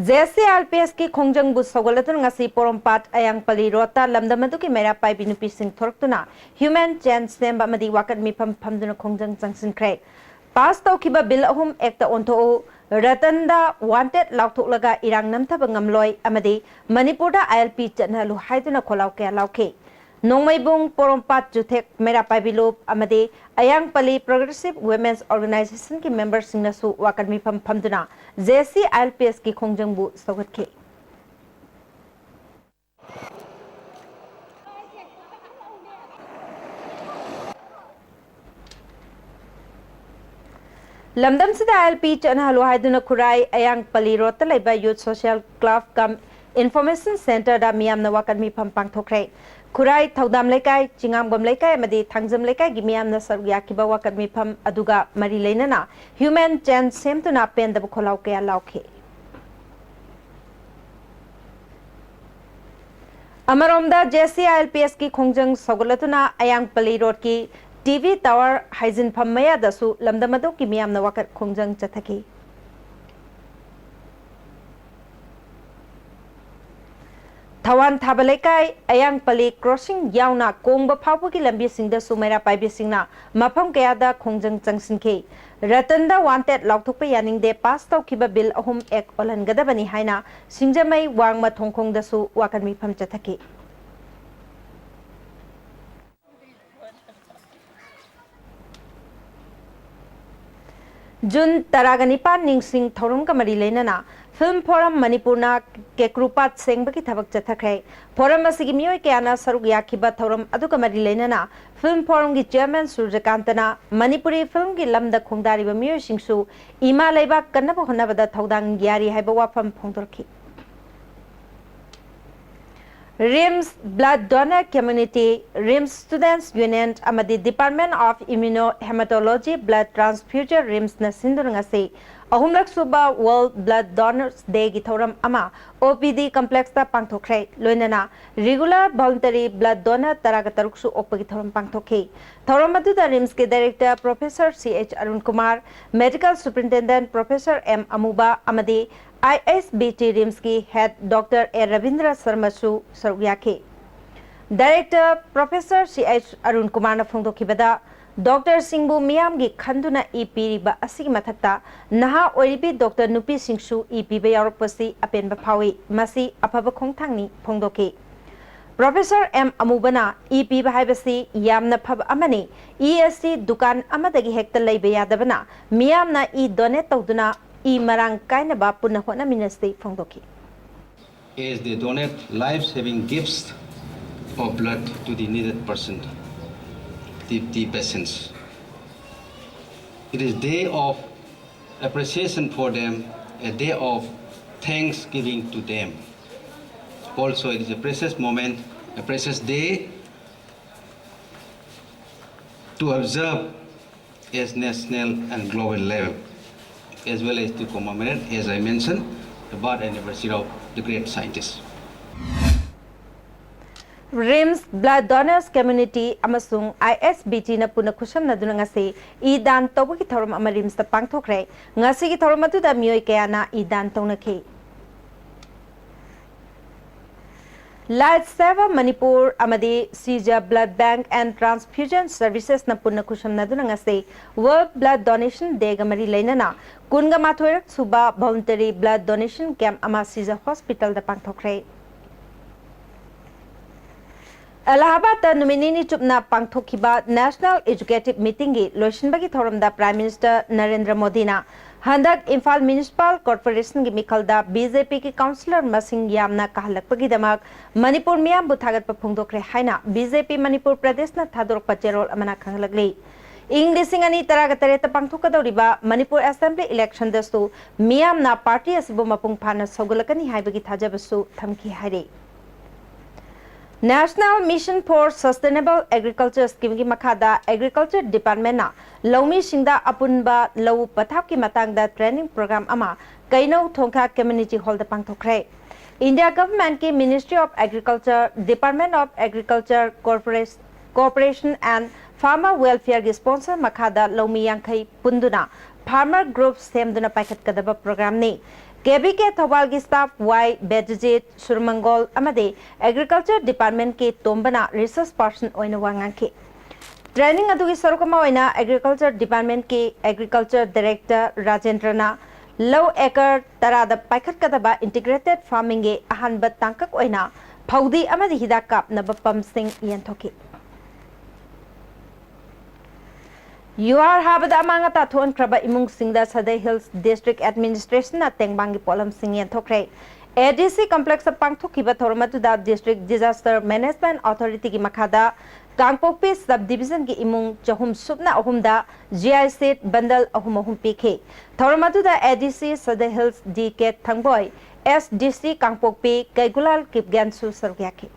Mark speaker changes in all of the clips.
Speaker 1: JCRPS की खोंजंग बु सगोलतुन ngasi porompat ayang pali rota lamdamadu ki mera pai binu pising thorktuna human chance semba madi wakat mi phamduna khongjang changsin krai pass taw kiba bill ahum ekta ontho ratanda wanted lauthok laga irang namthaba ngamloi amadi manipurda ILP chanhalu haiduna kholau ke lauke nongmaibung porompat juthek mera pai bilup amadi ayang pali progressive women's organization ki members singnasu wakat mi phamduna JCRPS की खोंजंग बु सगत के लमदम से ILP चनहलो हाइदुना खुराई अयांग पली रोत लेबा youth social club कम information centre दा मियाम न वाकत मी पांग थोखरे खुराई थौदाम लेकाय चिंगाम गम लेकाय मदि थांगजम लेकाय गी मियाम न सर याकिबा वाकत मी फम अदुगा मरी लेनना ह्यूमन चांस सेम तुना पेन दब खोलाव के लावखे अमरोमदा JCRPS की खोंजंग सगोलतुना अयांग पली रोड की टीवी टावर हाइजिन फमया दसु लमदमदो की मियाम न वाकत खोंजंग चथकी थवान थाबलेकाय अयांग पली क्रॉसिंग यावना कोंग फावो की लंबी सिंह सुमेरा पाइबी सिंगना मफम कयादा खोंजंग चंगसिनखे रतनदा वांटेड लाउथोप यानिंग दे पास तौखिबा बिल अहुम एक ओलनगदबनी हाइना सिंजमई वांगमा थोंखोंग दसु वाकनमी फम चथके जून तरागनिपान निंगसिंग थौरम का मरी लेनना फिल्म फोरम मणिपुरना केक्रुपात सेंबकी थबक चथखरे फोरम असिगी मियोय केयाना सरुक याखिबा थौरम अदुका मरी लेनना फिल्म फोरम की चेयरमैन सूर्यकांतना मणिपुरी फिल्म की लमदा खोंगदारिबा मियोय सिंगसु इमा लेबा कन्नबा होनबदा थौदांग यारी हाइबा वाफम फोंदरखि RIMS Blood Donor Community, RIMS Students Union, amadi Department of Immunohematology Blood Transfusion RIMS na sindurangasi ahumlak suba World Blood Donors Day gi thoram ama OPD complex ta pangthokre loinana regular voluntary blood donor taraga taruksu opagi thoram pangthokhe thoram adu da RIMS ke director Professor CH Arun Kumar, Medical Superintendent Professor M Amuba amadi ISBT RIMS की head doctor A Ravindra शर्मासु सरुयाखे director professor CH Arun Kumar न फोंदोखिबदा doctor सिंबु मियाम की खंदुना ईपीरिबा असिगी मथक्ता नहा ओरिबी doctor नुपी सिंगसु ईपीबा यारपसी अपेनबा फावी मसी अफब खोंथांगनी फोंदोखे professor M अमुबना ईपीबा हाइबसी यामना फब अमने ESC दुकान अमदगी हेक्ता लैबा यादबना मियामना ई donate तौदुना I marang kaina ba punna hona minasti phongdoki
Speaker 2: as they donate life-saving gifts of blood to the needed person, the patients. It is day of appreciation for them, a day of thanksgiving to them. Also, it is a precious moment, a precious day to observe as national and global level, as well as to commemorate, as I mentioned, the birth anniversary of the great scientist.
Speaker 1: RIMS Blood Donors Community amasung ISBT na puna kusam na duna ngasi idan tobo ki thorum ama RIMS ta pangthokre ngasi ki thorum atu da miyoy kaya na idan tongnakhe Light Saver Manipur amadi Sija Blood Bank and Transfusion Services na punna kusam na duna ngasi World Blood Donation Day ga mari lainana kunga mathoirak suba voluntary blood donation camp ama Sija Hospital da pangthokre Allahabad numinini chupna pangthokhiba National Educative Meeting gi loishinbagi thoramda Prime Minister Narendra Modi na handak Imphal Municipal Corporation gi mikhalda BJP ki councillor masing yamna kahalakpagi damak Manipur miyam bu thagatpa phongdokre haina BJP Manipur Pradesh na thadorpa cherol amana khanglagli English ani taraga tareta pangthokadoriba Manipur Assembly election dastu miyam na party asibu mapung phana sogolakani haibagi thajabasu thamki haire National Mission for Sustainable Agriculture Scheme की मखादा Agriculture Department ना लौमी सिंगदा अपुनबा लौ पथाप की मतंगदा training program अमा कईनौ थोंखा community hall द पांगथोखरे India government की ministry of agriculture department of agriculture corporation and farmer welfare की स्पॉन्सर मखादा लौमी यांखई पुंदुना farmer group semduna paikhatkadaba program ni केबी के थौबाल की स्टाफ वाई बेडजित सुरमंगोल अमदे एग्रीकल्चर डिपार्टमेंट के तोंबना रिसर्च पर्सन ओइना वांगांखे ट्रेनिंग अदुगी सरुकमा ओइना एग्रीकल्चर डिपार्टमेंट के एग्रीकल्चर डायरेक्टर राजेंद्रना लो एकर तरादा पाइखटकदबा इंटीग्रेटेड फार्मिंग के अहानब तांकक ओइना फौदी अमदे हिदा कापनब पंपसिंग येंथोकी UR Habad Amangata Thon Kraba Imung Singda Sadai Hills District Administration at Tengbangi Polam Sing and Tokre. ADC Complex of Pangtokiba Tormatuda District Disaster Management Authority Makada, Gangpopi Subdivision Gi Imung Jahum Subna Ahumda, GI State Bundle Ahumahum PK. Tormatuda ADC Sadai Hills DK Tangboy, SDC Gangpopi, Gaigulal Kipgansu Sargyaki.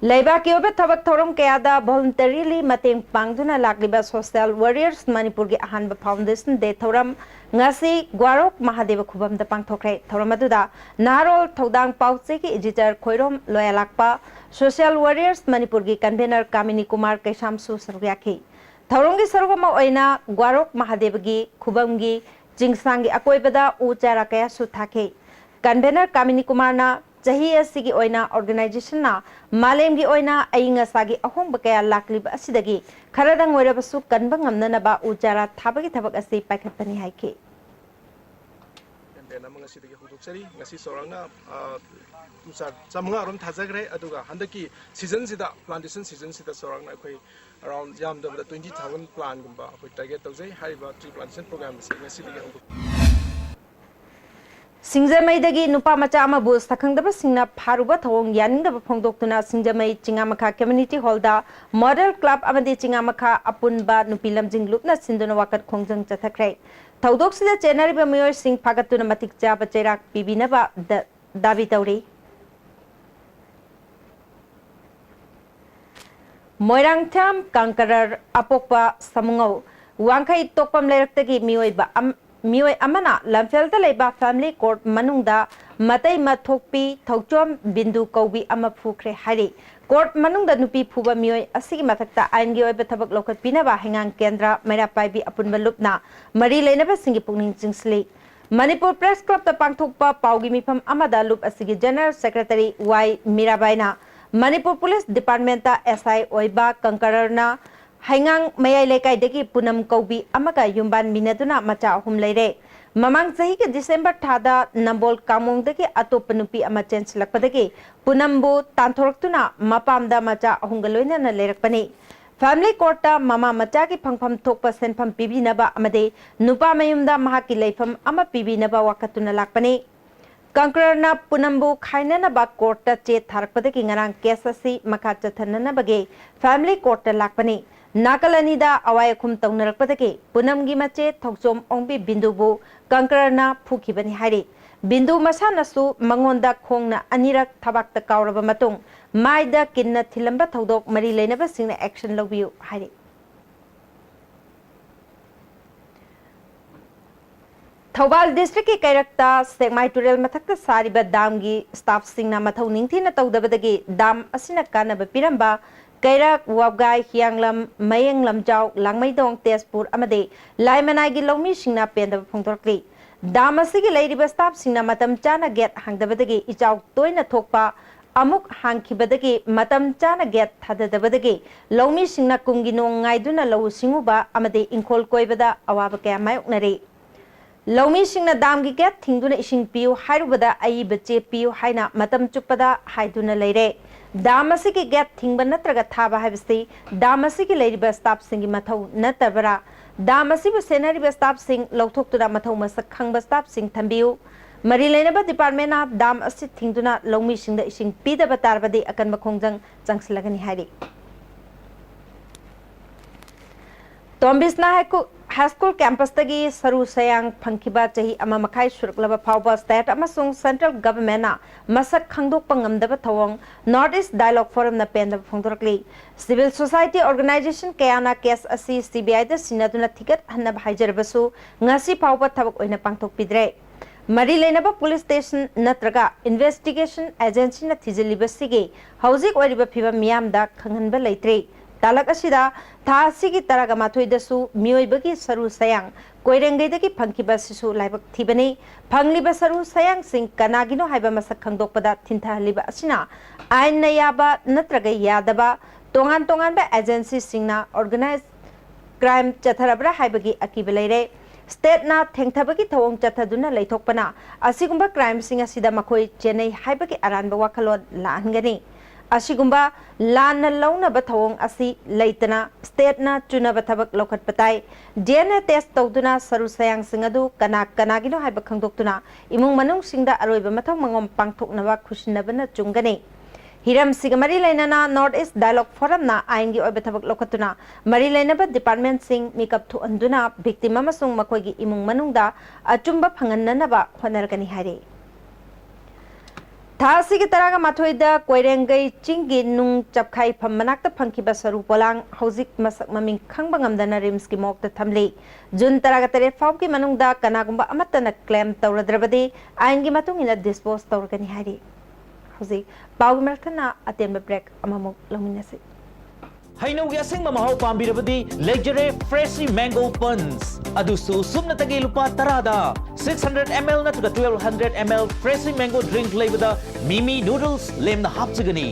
Speaker 1: Labor Kyobe Tabak Torum Kayada voluntarily Mating Pangduna Lagliba Social Warriors Manipuri Ahanba Foundation de Toram Ngasi Guarok Mahadeva Kubam the Pangtokre Toramaduda Narol Todang Pausiki Editor Koirom Loyalakpa Social Warriors Manipuri Convener Kamini Kumar Keshamsu Sargyaki Torungi Sarvama Oina Guarok Mahadevagi Kubamgi Jingsangi Akoibada Ucharakaya Sutake Convener Kamini Kumarna Jahi Asigi Oina organization na Malemgi Oina Ainga Sagi Ahom Bakaya Laklib Asidagi Karadang Werabasu Kanbangam Nanaba Ujara Tabaki Tabak Asi Pakapani Haiki.
Speaker 3: And among us, the Huduxari, Nasi Soranga, Samanga, Tazagre, Aduga, Handaki, seasons the plantation seasons the Soranga, around Yam the 20,000 plant, which I get those Hariba tree plantation programs in the city.
Speaker 1: Singjamai Nupa Machama Bus, Takangaba Singna Paruba Thong, Yanindaba Pongdokuna, Singjamai, Chingamaka Community Holder, Model Club Amadi Chingamaka, Apunba, Nupilam Jinglupna, Sindonawakat Kongjang Chatakre. Taudoxi the January Bamir Sing Pagatuna Matik Jaba Cherak, Bibinaba, the Davitauri. Moirang Tam, Kankarar, Apokpa, Samungo, Wankai Topam Leratagi, Mioi Mioi Amana, Lamfelta Leba Family Court Manungda, Matai Matokpi, Tokchom, Bindu Kobi Amapukre Hari. Court Manungda Nupi Puba Mioi, Asigi Matakta, Angio Betabak Lokat Pinaba, Hangang Kendra, Merapai Apunbalupna, Marie Lenaba Singipuning Jingsli. Manipur Press Club the Pangtokpa, Paugimipam Amada Loop Asigi General Secretary Y. Mirabaina, Manipur Police Departmenta SI Oiba Kankararna. Hangang Mayai Lekai Deki Punam Kobi Amaka Yumban Minaduna Macha Hum Lere. Mamang Sahi December Tada Nambol Kamong Deki Atopanupi Amachen Slakpadeki Punambu Tantoraktuna Mapamda Macha Hungaloina Lerakpani. Family Courta Mama Machaki Pangpam Tokpa Senpam Pibi Naba Amade Nupa Mayumda Mahaki Leifam Ama Pibi Naba Wakatuna Lakpani. Kankarana Punambu Kainana Bak Courta Che Tarpadeki Ngarang Kesasi Makachatana Bage Family Courta Lakpani. Nakalanida Awayakum Tonarapatake, Punamgi Mache, Toksom Ombi Bindubu, Kankarana Pukibani Hari. Bindu Masanasu, Mangonda Kongna, Anirak Tabak the Kauraba Matung, Maida Kinna Tilamba Todok, Marie never seen action love you, Hari. Thobal District Character, Segmai Turel Matakta Sariba Damgi, Staff Singna Matau Nintina Todabadagi, Dam Asinakana Piramba. Kairak Wabgai Hyanglam Mayang Lamjau Langmaidong Tespur Amade Laimanagi Lomi Singna Penda Pongtorkli Damasigi Lady Bestap Singna Matam Chana Get Hangdabadagi Ijau Toina Tokpa Amuk Hankibadagi Matam Chana Get Tadabadagi Lomi Singna Kungino Ngaiduna Low Singuba Amade Inkol Koibada Awabaka Mayoknari Lomi Singna Damgi Get Tingduna Ishing Piu Hairubada Ai Bache Piu Haina Matam Chupada Haiduna Lere Damasiki get Tingbanatra Taba Havesti, Damasiki Lady Bestap Singing Mato Natabara, Damasi Senari Bestap Sing, Lotok to the Matoma Sakang Bestap Sing Tambiu, Marilenaba Departmenta, Dam Asit Tingduna, Lomi Sing the Ishing Pida Batarbadi Akan Makongjang, Jangslagani Hari. Tombisna High School Campus Tagi, Saru Sayang, Pankiba Jahi Amamakai Shurklava Power State Amasung Central Government Masak Kangdok Pangam Dabatawong, Northeast Dialogue Forum na Penda Pongtorkli, Civil Society Organization Kayana Case Asi CBI the Sinaduna Ticket Hanab Hajarabasu, Ngasi Power Tabak Oina Pangtok Pidre. Marilenaba Police Station Natraga Investigation Agency na Tizilibasigi, Housing Wariba Piva Miam da Kanganba Laitre. तालक असिदा था सिगी तरागा माथोइदसु मियोइबगी सरू सयांग कोइरेंगैदगी फंकिबा सिसु लाइबक थिबनी फंगलिबा सरू सयांग सिंग कनागिनो हाइबा मसक खंगदोकपदा थिनथाहलिबा असिना आइन नयाबा नत्रगा यादबा तोंगान तोंगान बा agency सिंगना organise crime चथरबरा हाइबगी Aqib लेरे state ना थेंगथबगी थवंग चथदुना लेथोकपना असिगुंबा crime सिंग असिदा मखोय चेन्नई हाइबगी अरानबा वाखलोन लाहनगनी असिगुंबा लान लौनबा थवंग असि लेतना स्टेट ना चुनबा थबक लौखटपताई डीएनए टेस्ट तौदुना सरू सयांग सिंग अदु कना कनागिनो हाइबा खंगदोक्तुना इमुंग मनुंग सिंगदा अरोइबा मथौ मंगोम पांगथोकनबा खुशिनबना चुंगनी हिरम सिग मरी लेना नॉर्थ ईस्ट डायलॉग फोरम ना आइन की ओबे थबक लोखतुना मरी लेना डिपार्टमेंट सिंग मेकअप थु अंदुना विक्टिम अमसुंग मखोगी इमुंग मनुंगदा अचुंबा फंगन्ननबा होनरगनी हारे थासी की तरह माथोइदा कोइरेंगई चिंगी नुंग चपखाई फम मनाक्ता फंकिबा सरू पोलांग हौजिक मसक ममिंग खंगबा ngamdana रिम्स की मोक्ता थमले जुन तरह तरे फाव की मनुंगदा कनागुंबा अमतना क्लेम तौरद्रबदे आइन की मतुंगिना डिस्पोज तौरगनी हारे हौजिक पाउ मरथना अतेंबा break अममुक लौमिनसे
Speaker 4: Haino yasing mamahaw pambirabadi Legere Freshy Mango Buns. Adusu sumnatagi lupa tarada 600 ml na tuga 1200 ml Freshy Mango drink labada Mimi noodles lem na hapchagani.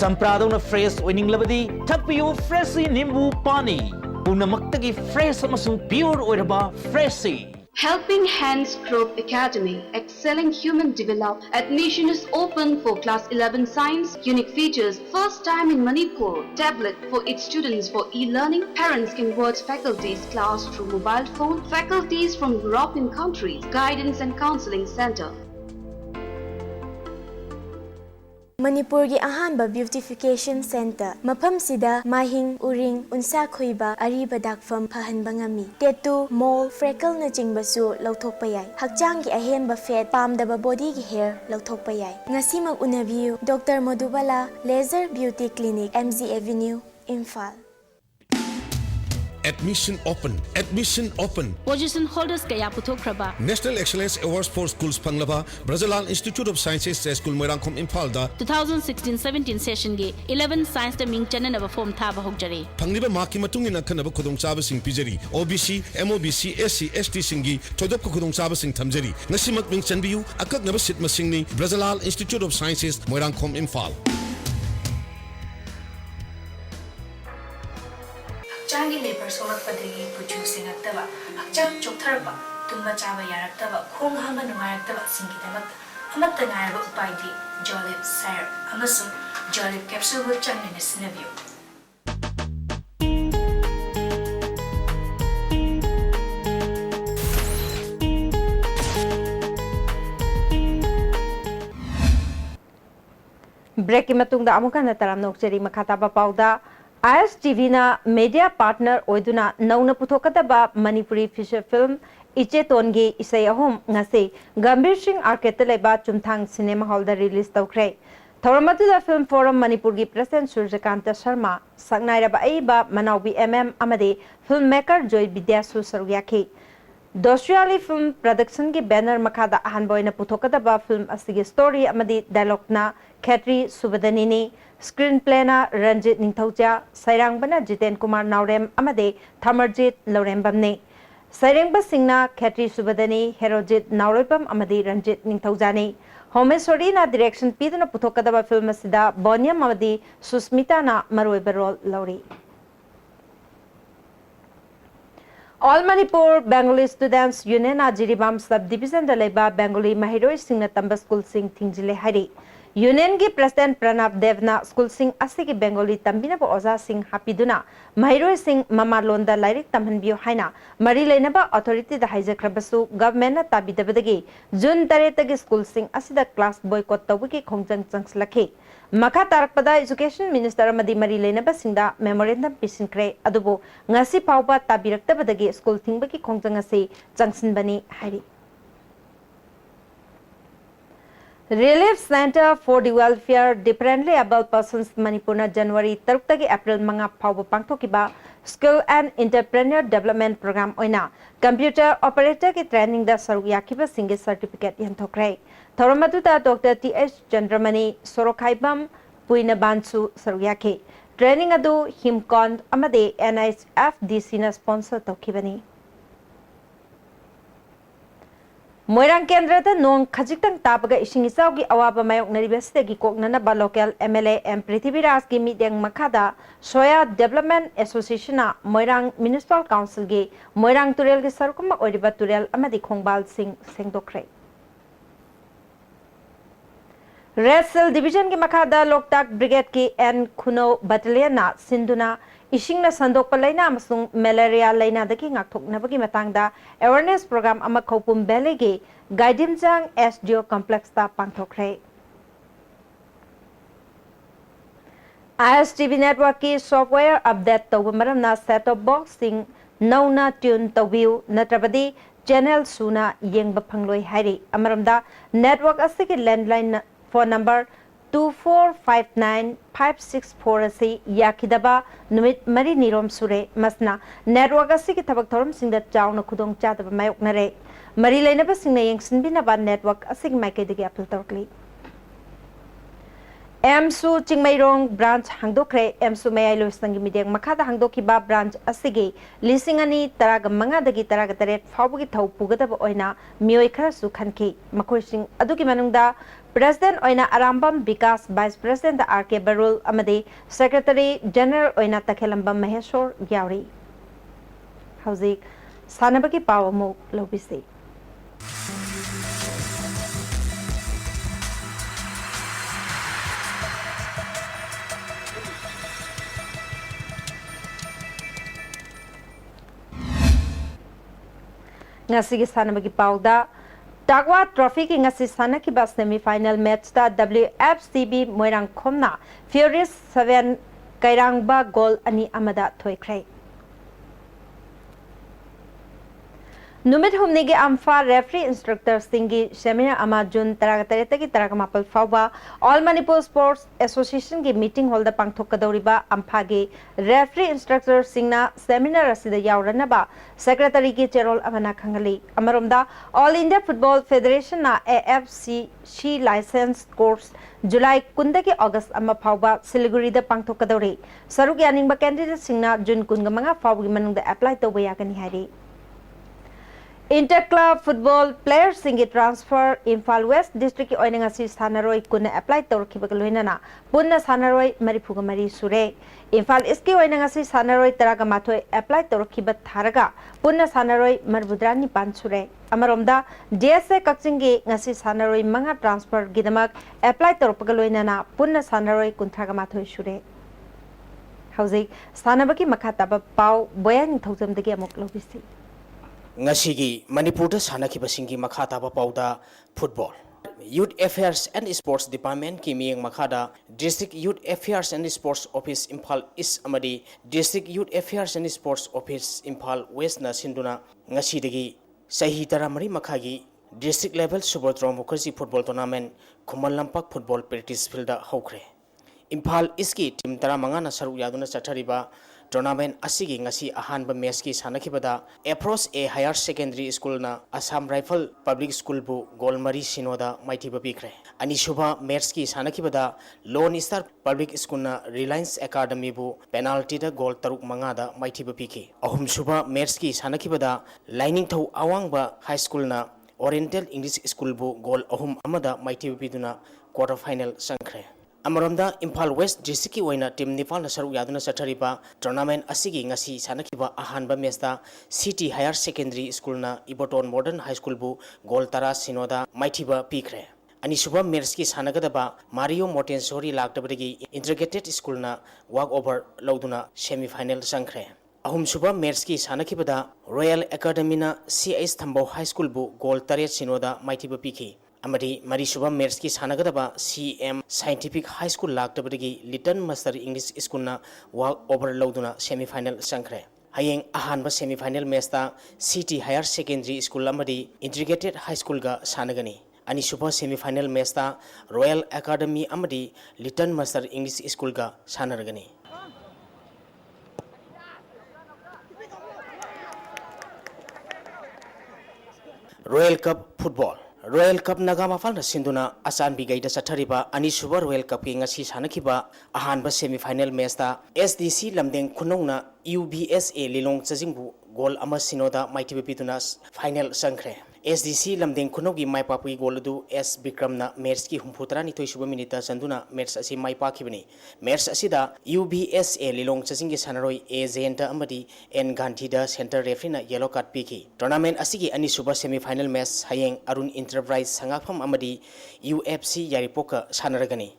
Speaker 4: Champrado na fresh winning labadi Takpiyo Freshy Nimbu Pani. Punamakagi fresh amasung pure oiraba Freshy.
Speaker 5: Helping Hands Group Academy, excelling human develop. Admission is open for class 11 science. Unique features, first time in Manipur. Tablet for its students for e-learning. Parents can watch faculties class through mobile phone. Faculties from European countries. Guidance and counseling center.
Speaker 6: Manipur gi ahanba beautification center mafam sida mahing uring unsa khoiba ariba dakfam phahanba ngami tattoo mole freckle na chingbasu lauthokpa yai hakchang gi ahenba fat pamdaba body gi hair lauthokpa yai ngasi mag unabiu Dr. Madhubala Laser Beauty Clinic MZ Avenue Imphal.
Speaker 7: Admission open. Admission open.
Speaker 8: Position holders kaya puthokraba.
Speaker 7: National Excellence Awards for Schools Panglaba, Brazilian Institute of Sciences School Moirangkhom Imphal da
Speaker 8: 2016-17 session ge 11 science da ming chanan aba form thaba hokjare.
Speaker 7: Pangliba maki matungina khanaba khudongchaba sing pijari. OBC, MOBC, SC, ST singi thodop khudongchaba sing thamjari. Ngasimak ming chanbiu akaknaba sit masingni Brazilian Institute of Sciences Moirangkhom Imphal.
Speaker 9: Changi labor solak padagi puju singaktaba hakchang choktarba tumba chaba yaraktaba khong hamba nungayaktaba singidamak amatta ngayaba upaidi jolip syrup amasung jolip capsule bu changne sinabiu.
Speaker 1: Break की मतुंगदा अमुका नतराम नोकचरी मखाताबा पाउदा ISTV na media partner oiduna nauna puthokadaba Manipuri feature film iche tongi isai ahum ngase Gambir Singh Arcade leba chumthang cinema hall da release tawkre thoramatu da film forum Manipur gi president Surjakanta Sharma sangnai raba aiba manaubi amade filmmaker Joy Vidyasu sarugyakhi Dostriali film production ki banner makada ahanboina puthokadaba film asigi story amadi dialogue na Khetri Subadani ni screenplay na Ranjit Ningthauja Sairangbana Jiten Kumar Naurem amade Thamarjit Laurembamne Sairangba Singna Khetri Subadani Herojit Naurepam amade Ranjit Ningthauja ne Homesori na direction piduna puthokadaba film asida Bonyam amade Susmita na maroiba role lauri All Manipur Bengali Students Union Ajiribam Subdivision Daleba Bengali Mahiroi Singh Tamba School Singh Thingjile Hari Union gi President Pranab Devna School Singh Asigi Bengali Tambina bo Oza Singh Hapiduna Mahiroi Singh Mama Londa Lairik Tamhanbiyo Haina Mari Lainaba Authority da Haijakrabasu Government na Tabidabadagi June Taretagi School Singh Asida class boycott tawiki Khongjang Changslakhi Makha tarakpada Education Minister amadi Mari Lainaba Singda Memorandum Pisinkre adubo ngasi phawba tabiraktabadagi school thingbaki Khongjang ase changsinbani hari Relief Center for the Welfare Differently Able Persons Manipurna January 3 April mga phawba pangthokiba Skill and Entrepreneur Development Program oina Computer Operator ki training da sarugyakiba singe certificate yanthokre Thoramatuta Dr. T.H. Chandramani Sorokhaibam Puina Bansu sarugyakhi training अदु हिमकॉन अमदे NHFDC ना sponsor तौखिबनी Moirang केंद्र दा नोंग खजिक्तंग ताबगा इसिंग इचावगी अवाबा मायोकनरिबेसदगी कोकननबा local MLA M Prithviraj की meeting मखादा सोया development association ना Moirang municipal council गी मोइरांग तुरेल गी सरकुम ओरिबा तुरेल अमदि खोंगबाल Singh सेंगदोखरे red cell division की मखादा Loktak brigade की एन खुनो बटालियन ना सिंधुना इशिंग ना संदोकपा लैना अमसुंग मलेरिया लैना दगी ngakthoknabagi matangda awareness program ama khopum valley gi gaidimjang SDO complex ta pangthokre ISTV network ki software update tawba maramna set top box sing nauna tune tawiu natrabadi channel suna yengba phangloi hairi amaramda network asigi landline phone number 2459-564 asi yakidaba numit mari nirom sure masna network asi ki thabak thorom singda chawna khudong chadaba mayoknare mari leinaba singna yengsinbina ba network asi maike digi appeal torkli MSU Chingmairong branch hangdokre MSU Mayai Loisangi Mideng Makada hangdoki ba branch asigi lisingani taraga manga dagi taraga taret fawbugi thau pugadaba oina mioi khara su khanki makoising adugi manungda President oina Arambam Vikas Vice President RK Barul amadi Secretary General oina Takhelambam Maheshwar Gyawri Hauzik sanabagi pawamu lobisi ngasi gi sanabagi pauda Tagwa Trophy ki ngasi sana ki ba semi final match ta WFCB Moirang Khomna Furious 7 Kairang ba goal ani amada thoikre Numit humni ge amfa referee instructor singi seminar ama June taragatare ki taragamapal fawba All Manipur Sports Association ki meeting hall da pangthokadoriba amfa ge referee instructor singna seminar asida yawranaba secretary ki cherol amana khangali amaromda All India Football Federation na AFC she license course July kunda ki August ama fawba Siliguri da pangthokadori saruk yaning ba candidate singna June kunga manga fawgi manungda apply tawba yakani hari Interclub football players singi transfer Imphal West district ki oinanga si sanaroi kunna apply torkhibaga loinana punna sanaroi marifuga mari sure Imphal East ki oinanga si sanaroi taraga mathoi apply torkhiba tharaga punna sanaroi marbudrani pan sure amaromda DSA kakchingi ngasi sanaroi manga transfer gidamak apply torpaga loinana punna sanaroi kunthraga mathoi sure Hauzik sanabaki makhataba pau boyan thoujamdagi amok lobisi
Speaker 10: Ngasigi Manipur sanaki basingi makhata pauda football Youth Affairs and Sports Department ki miyang makhada District Youth Affairs and Sports Office Imphal East amadi District Youth Affairs and Sports Office Imphal West na sinduna ngasidagi sahi taramari makhagi district level Subodro Mukherjee football tournament Khumal Lampak football practice field da hokre Imphal East ki team taramanga na saru yaduna chathariba tournament asigi ngasi ahanba match ki sanakibada Approach A Higher Secondary School na Assam Rifle Public School bu goal mari sinoda maithiba bikre ani shubha match ki sanakibada Lone Star Public School na Reliance Academy bu penalty da goal taruk manga da maithiba piki ahum shubha match ki sanakibada Lining Thau Awangba High School na Oriental English School bu goal ahum amada maithiba piduna quarter final sankre Amaramda Imphal West district ki oina team Nepal na saru yaduna sathariba tournament asigi ngasi sanakiba ahanba match da City Higher Secondary School na Iboton Modern High School bu goal tara sinoda maithiba pikre ani subha match ki sanagadaba Mario Montessori laktabadagi integrated school na walk over lauduna semi final sankre ahum subha match ki sanakibada Royal Academy na CH Thambau High School bu goal taret sinoda maithiba piki amadi mari subha match ki sanagadaba CM Scientific High School laktabadagi Little Master English School na walk over lauduna semi final sankre hayeng ahanba semi final match ta City Higher Secondary School amadi Integrated High School ga sanagani ani subha semi final match ta Royal Academy amadi Little Master English School ga sanaragani Royal Cup football Royal Cup Nagamafal Sinduna Asan Bigaida Satariba Anisuba Royal Cup Ngasi Sanakiba Ahanba semi-final match da SDC Lamdeng Kunongna UBSA Lilong Chajingbu goal ama sinoda Mighty Pitunas final Sankre SDC Lamdeng Kunogi Mai Papi Goladu S Bikramna match ki Humputra ni Toisuba Minita Sanduna match asi Mai Pakibani match asida UBSA Lilong Chajingi Sanaroi A Zenta Amadi N Gantida Center Referee yellow card piki tournament asigi Anisuba semi-final match Hayeng Arun Enterprise Sangafam Amadi UFC Yaripoka Sanaragani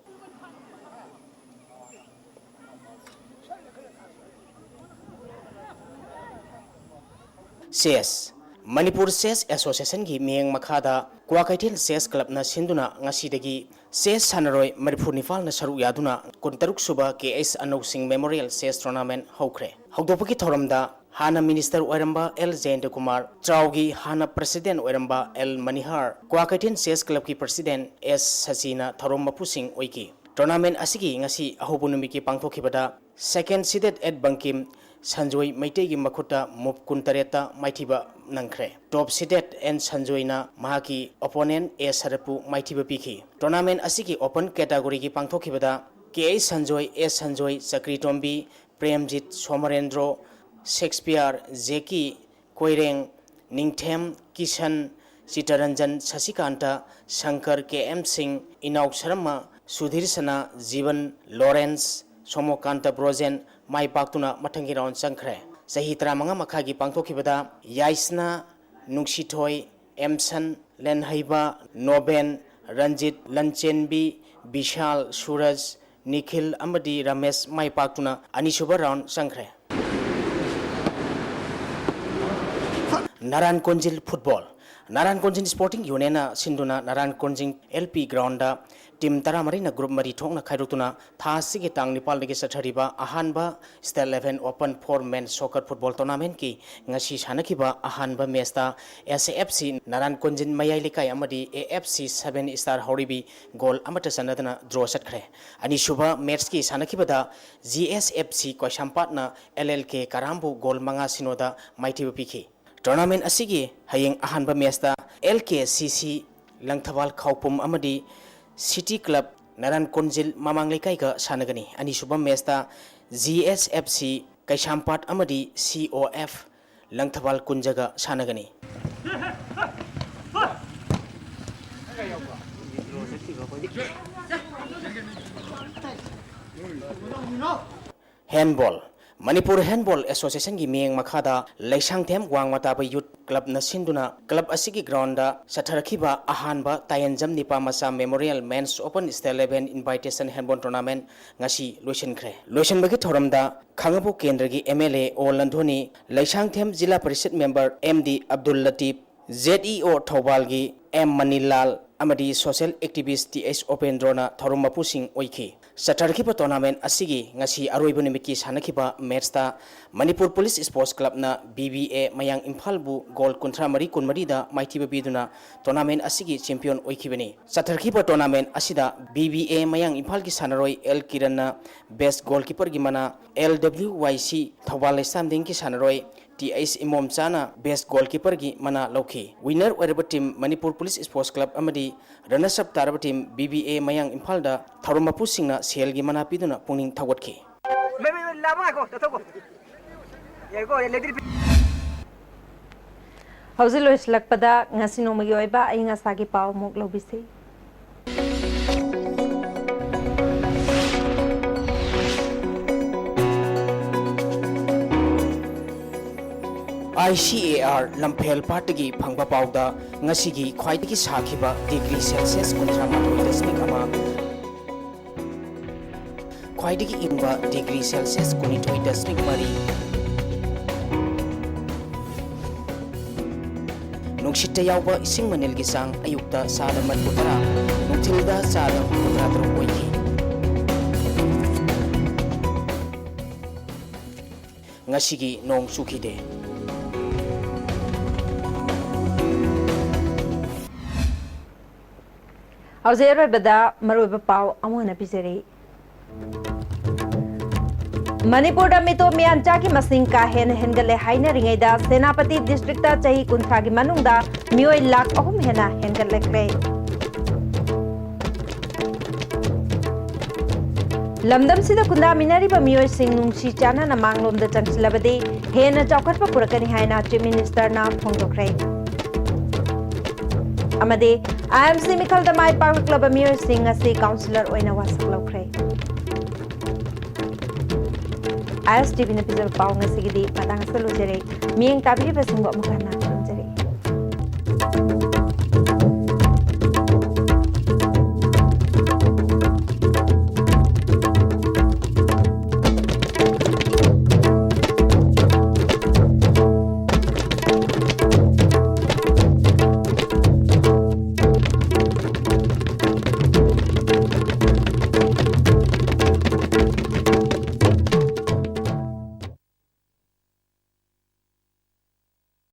Speaker 10: CS Manipur CS Association gi miyeng makhada Kwakaitil CS Club na sinduna ngasidagi CS Sanaroi Manipur Nifal na saru yaduna kuntaruk suba KS Anok Singh Memorial CS Tournament hokre hokdopaki thoramda Hana Minister Oiramba L. Jayanta Kumar Traugi Hana President Oiramba L. Manihar Kwakaitil CS Club ki President S. Hasina Thorom Mapusing Oiki Tournament asigi ngasi ahobunumiki pangthokibada second seeded Ed Bankim Sanjoy Maitegi Makuta Mop Kuntareta Maitiba Nankre top seeded and Sanjoyna Mahaki opponent A Sarapu Maitiba Piki Tournament asigi open category ki pangthokibada K. Sanjoy S. Sanjoy Sakri Tombi Premjit Somarendro Shakespeare Zeki Koireng Ningthem Kishan Sitaranjan Sasikanta Shankar K.M. Singh Inauk Sharma Sudhir Sana Jivan Lawrence Somokanta Brozen Mai Paktuna Matangi Round Sankre Sahitra Manga Makagi Pangtokibada Yaisna Nungshitoy Emson Lenhaiba Noben Ranjit Lanchenbi Bishal Suraj Nikhil Amadi Ramesh Mai Paktuna Anisuba Round Sankre Naran Konjil Football Naran Konjin Sporting Union Sinduna Naran Konjin LP Grounda Team Taramarina Group Mari Thongna Khairutuna Thasigi Tang Nepal Ligi Sathariba Ahanba Star 11 Open 4 Men Soccer Football Tournament ki ngasi sanakiba Ahanba Mesta SAFC Naran Konjin Mayai Likai Amadi AFC 7 Star Horibi goal amata sanadana draw satkre ani shuba match ki sanakibada GSFC Koishampatna LLK Karambu goal manga sinoda Mighty Piki Tournament asigi hayeng ahanba mesta LKCC Langthawal Khaupum amadi City Club Naran Konjil Mamang Lekai ka sanagani ani subam mesta GSFC Kaishampat amadi COF Langthawal Kunjaga sanagani Handball Manipur Handball Association gi miyeng makhada Laisang Them Wangmata ba Youth Club na sinduna club asigi ground da satharakhiba ahanba Tayanjam Nipa Masa Memorial Men's Open Star 11 Invitation Handball Tournament ngasi loisinkhre loisinbagi thoramda Khangabu Kendra gi MLA O Landhoni Laisang Them Jila Parishad member MD Abdul Latif ZEO Thobal gi M Manilal amadi social activist TS Open Drona Thorum Mapusing Oiki Satarkipa tournament asigi ngasi aroibu nimiki sanakiba match ta Manipur Police Sports Club na BBA Mayang Imphal bu goal kontra mari kunmari da maitiba biduna tournament asigi champion oikibani Satarkipa tournament asida BBA Mayang Imphal ki sanaroi L Kiran na best goalkeeper gi mana LWYC Thawal Samding ki sanaroi TS Imom Chana best goalkeeper gi mana lauki winner wereba team Manipur Police Sports Club amadi runners up taraba team BBA Mayang Imphal da Tharumapu Singna sel gi mana piduna puning thawatki
Speaker 1: Hausi Lois Lakpada ngasino magi oiba ay nga sagi pao mok lobisi
Speaker 10: ICAR Lampel Partagi Pangba Pauda Ngasigi Kwaitiki Sakiba degree Celsius kontra Matoidasnik ama Kwaitiki Imba degree Celsius Konitoidasnik Mari Nungshita Yauba Ising Manil Gisang Ayukta Sada Matputara Nungtilda Sada Putratro Oiki Ngasigi Nong Sukide
Speaker 1: Auzero bada maruba pau amona piseri Manipur da mito miancha ki masing ka hen hengale haina ringeda Senapati district ta chahi kunthra gi manungda मियोय lakh अहुम हेना हेंगलक्रे लमदम सिदा कुंदा मिनारिबा मियोय सिंग नुंगसी चाना ना मांगलोम the चंगसिलबदे हेना चौखटपा पुरकनी हायना chief minister ना फोंदोखरे अमदे IMC मिखल द my power club मियोय सिंग असे काउंसिलर ओइना वासक लौखरे ISTV ने पिजल पाव ngasi gidi matang selu jere mieng tabiri basing bo mukana